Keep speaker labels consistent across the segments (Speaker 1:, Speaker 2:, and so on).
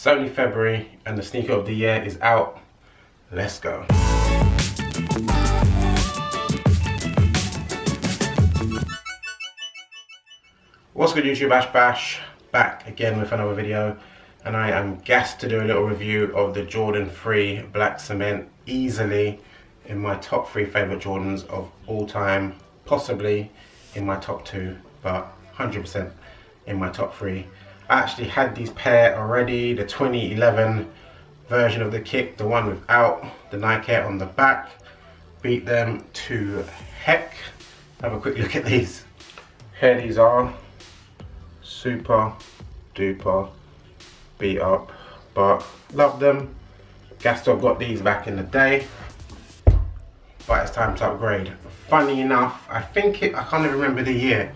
Speaker 1: It's only February and the sneaker of the year is out. Let's go. What's good YouTube, Ash Bash, back again with another video, and I am gassed to do a little review of the Jordan 3 Black Cement, easily in my top 3 favourite Jordans of all time, possibly in my top 2, but 100% in my top 3. I actually had these pair already, the 2011 version of the kick, the one without the Nike on the back. Beat them to heck. Have a quick look at these. Here these are. Super duper beat up, but love them. Gassed to have got these back in the day, but it's time to upgrade. Funny enough, I think I can't even remember the year.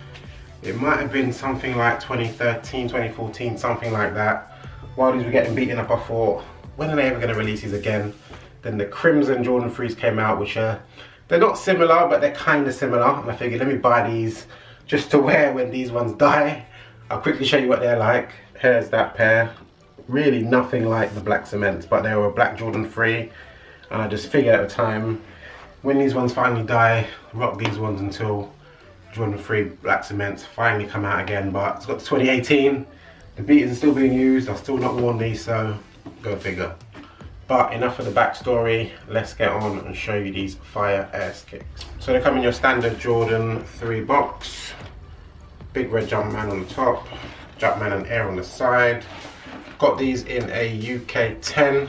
Speaker 1: It might have been something like 2013, 2014, something like that. While these were getting beaten up, I thought, when are they ever going to release these again? Then the Crimson Jordan 3s came out, which are, they're not similar, but they're kind of similar. And I figured, let me buy these just to wear when these ones die. I'll quickly show you what they're like. Here's that pair. Really nothing like the Black Cements, but they were a Black Jordan 3. And I just figured at the time, when these ones finally die, rock these ones until Jordan 3 Black Cements finally come out again. But it's got the 2018, the beaters are still being used, I've still not worn these, so go figure. But enough of the backstory, let's get on and show you these fire ass kicks. So they come in your standard Jordan 3 box. Big red Jumpman on the top, Jumpman and Air on the side. Got these in a UK 10.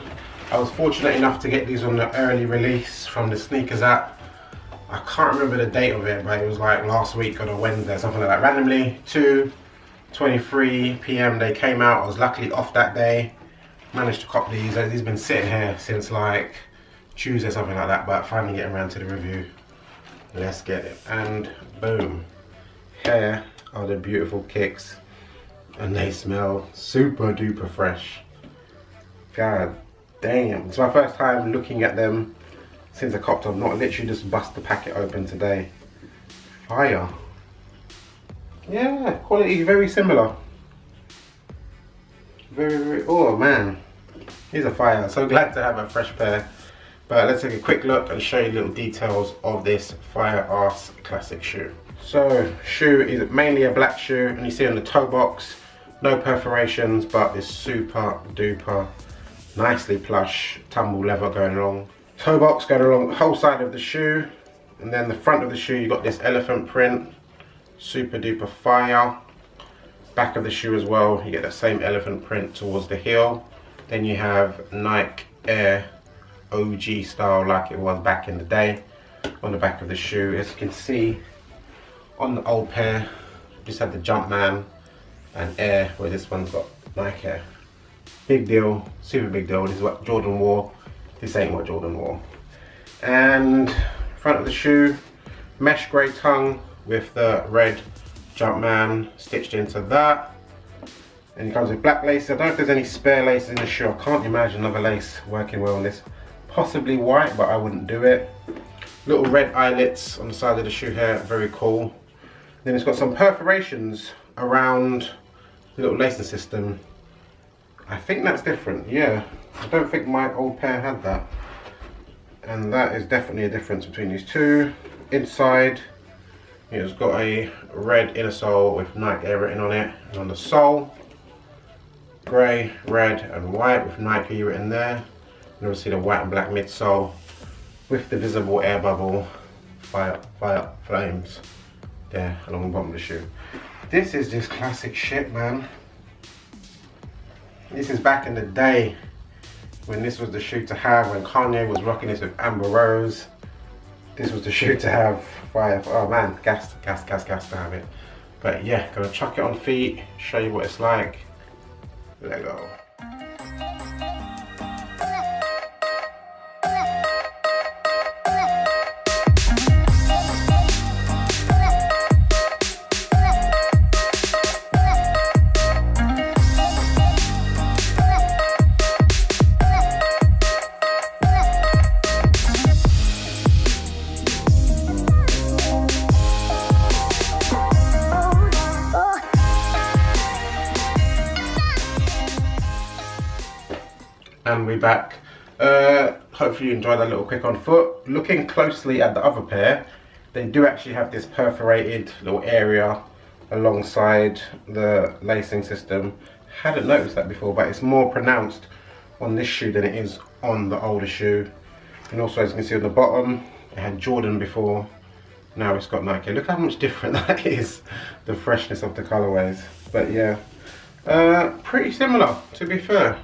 Speaker 1: I was fortunate enough to get these on the early release from the sneakers app. I can't remember the date of it, but it was like last week on a Wednesday, something like that. Randomly, 2:23 PM they came out. I was luckily off that day. Managed to cop these. These have been sitting here since like Tuesday, something like that, but finally getting around to the review. Let's get it. And boom. Here are the beautiful kicks. And they smell super duper fresh. God damn. It's my first time looking at them since I copped them. Not literally just bust the packet open today. Fire. Yeah, quality very similar. Very, oh man. These are fire. So glad to have a fresh pair. But let's take a quick look and show you little details of this fire ass classic shoe. So, shoe is mainly a black shoe, and you see on the toe box, no perforations, but it's super duper nicely plush tumble leather going along. Toe box going along the whole side of the shoe, and then the front of the shoe you got this elephant print, super duper fire. Back of the shoe as well, you get the same elephant print towards the heel. Then you have Nike Air OG style like it was back in the day on the back of the shoe. As you can see on the old pair, just had the Jumpman and Air, where this one's got Nike Air. Big deal, super big deal. This is what Jordan wore. This ain't what Jordan wore. And front of the shoe, mesh grey tongue with the red Jumpman stitched into that. And it comes with black lace. I don't know if there's any spare laces in the shoe. I can't imagine another lace working well on this. Possibly white, but I wouldn't do it. Little red eyelets on the side of the shoe here, very cool. Then it's got some perforations around the little lacing system. I think that's different, yeah. I don't think my old pair had that. And that is definitely a difference between these two. Inside, it's got a red inner sole with Nike Air written on it. And on the sole, grey, red and white with Nike written there. And obviously the white and black midsole with the visible air bubble, fire flames there along the bottom of the shoe. This is just classic shit, man. This is back in the day when this was the shoe to have, when Kanye was rocking this with Amber Rose. This was the shoe to have. Fire. Oh man, gas to have it. But yeah, gonna chuck it on feet, show you what it's like. Let go. And we're back. Hopefully you enjoyed that little quick on foot. Looking closely at the other pair, they do actually have this perforated little area alongside the lacing system. Hadn't noticed that before, but it's more pronounced on this shoe than it is on the older shoe. And also, as you can see on the bottom, it had Jordan before, now it's got Nike. Look how much different that is, the freshness of the colorways. But yeah, pretty similar, to be fair.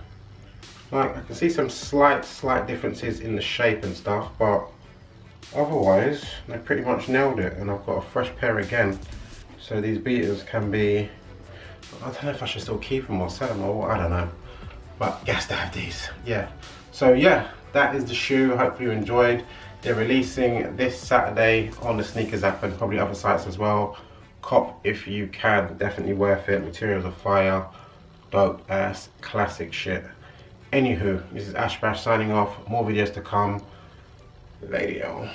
Speaker 1: Like, I can see some slight differences in the shape and stuff, but otherwise they pretty much nailed it. And I've got a fresh pair again, so these beaters can be, I don't know if I should still keep them or sell them or what, I don't know, but gas to have these. Yeah, so yeah, that is the shoe. Hopefully you enjoyed. They're releasing this Saturday on the sneakers app and probably other sites as well. Cop if you can, definitely worth it. Materials are fire, dope ass classic shit. Anywho, this is Ash Bash signing off. More videos to come. Later.